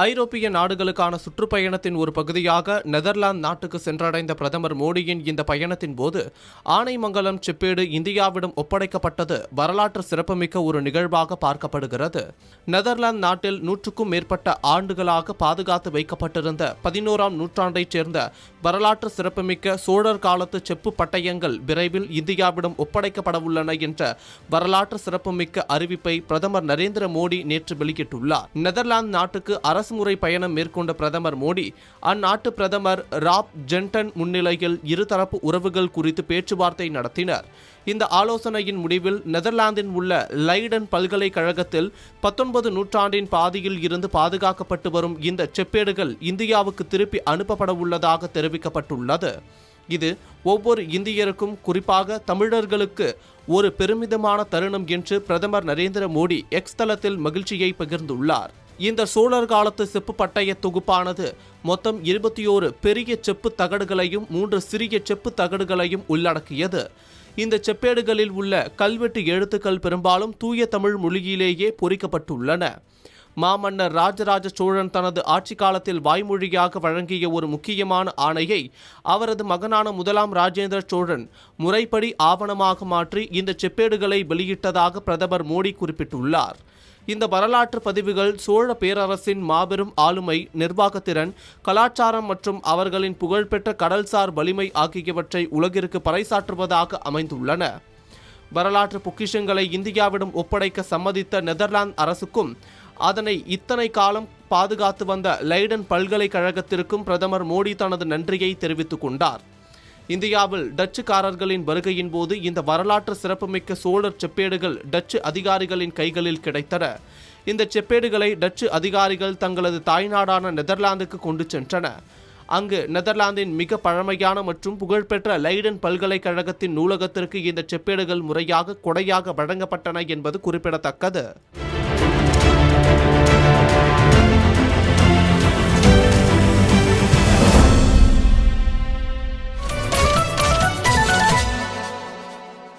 ஐரோப்பிய நாடுகளுக்கான சுற்றுப்பயணத்தின் ஒரு பகுதியாக நெதர்லாந்து நாட்டுக்கு சென்றடைந்த பிரதமர் மோடியின் இந்த பயணத்தின் போது ஆனைமங்கலம் செப்பேடு இந்தியாவிடம் ஒப்படைக்கப்பட்டது வரலாற்று சிறப்புமிக்க ஒரு நிகழ்வாக பார்க்கப்படுகிறது. நெதர்லாந்து நாட்டில் 100க்கும் மேற்பட்ட ஆண்டுகளாக பாதுகாத்து வைக்கப்பட்டிருந்த 11ஆம் நூற்றாண்டைச் சேர்ந்த வரலாற்று சிறப்புமிக்க சோழர் காலத்து செப்பு பட்டயங்கள் விரைவில் இந்தியாவிடம் ஒப்படைக்கப்படவுள்ளன என்ற வரலாற்று சிறப்புமிக்க அறிவிப்பை பிரதமர் நரேந்திர மோடி நேற்று வெளியிட்டுள்ளார். நெதர்லாந்து நாட்டுக்கு அரசுமுறை பயணம் மேற்கொண்ட பிரதமர் மோடி அந்நாட்டு பிரதமர் ராப் ஜென்டன் முன்னிலையில் இருதரப்பு உறவுகள் குறித்து பேச்சுவார்த்தை நடத்தினர். இந்த ஆலோசனையின் முடிவில் நெதர்லாந்தில் உள்ள லைடன் பல்கலைக்கழகத்தில் 19 நூற்றாண்டின் பாதியில் இருந்து பாதுகாக்கப்பட்டு வரும் இந்த செப்பேடுகள் இந்தியாவுக்கு திருப்பி அனுப்பப்பட உள்ளதாக தெரிவிக்கப்பட்டுள்ளது. இது ஒவ்வொரு இந்தியருக்கும், குறிப்பாக தமிழர்களுக்கு ஒரு பெருமிதமான தருணம் என்று பிரதமர் நரேந்திர மோடி எக்ஸ் தளத்தில் மகிழ்ச்சியை பகிர்ந்துள்ளார். இந்த சோழர் காலத்து செப்பு பட்டய தொகுப்பானது மொத்தம் 21 பெரிய செப்பு தகடுகளையும் 3 சிறிய செப்பு தகடுகளையும் உள்ளடக்கியது. இந்த செப்பேடுகளில் உள்ள கல்வெட்டு எழுத்துக்கள் பெரும்பாலும் தூய தமிழ் மொழியிலேயே பொறிக்கப்பட்டுள்ளன. மாமன்னர் ராஜராஜ சோழன் தனது ஆட்சி காலத்தில் வாய்மொழியாக வழங்கிய ஒரு முக்கியமான ஆணையை அவரது மகனான முதலாம் ராஜேந்திர சோழன் முறைப்படி ஆவணமாக மாற்றி இந்த செப்பேடுகளை வெளியிட்டதாக பிரதமர் மோடி குறிப்பிட்டுள்ளார். இந்த வரலாற்று பதிவுகள் சோழ பேரரசின் மாபெரும் ஆளுமை, நிர்வாகத்திறன், கலாச்சாரம் மற்றும் அவர்களின் புகழ்பெற்ற கடல்சார் வலிமை ஆகியவற்றை உலகிற்கு பறைசாற்றுவதாக அமைந்துள்ளன. வரலாற்று பொக்கிஷங்களை இந்தியாவிடம் ஒப்படைக்க சம்மதித்த நெதர்லாந்து அரசுக்கும் அதனை இத்தனை காலம் பாதுகாத்து வந்த லைடன் பல்கலைக்கழகத்திற்கும் பிரதமர் மோடி தனது நன்றியை தெரிவித்துக் கொண்டார். இந்தியாவில் டச்சுக்காரர்களின் வருகையின் போது இந்த வரலாற்று சிறப்புமிக்க சோழர் செப்பேடுகள் டச்சு அதிகாரிகளின் கைகளில் கிடைத்தன. இந்த செப்பேடுகளை டச்சு அதிகாரிகள் தங்களது தாய்நாடான நெதர்லாந்துக்கு கொண்டு சென்றனர். அங்கு நெதர்லாந்தின் மிக பழமையான மற்றும் புகழ்பெற்ற லைடன் பல்கலைக்கழகத்தின் நூலகத்திற்கு இந்த செப்பேடுகள் முறையாக கொடையாக வழங்கப்பட்டன என்பது குறிப்பிடத்தக்கது.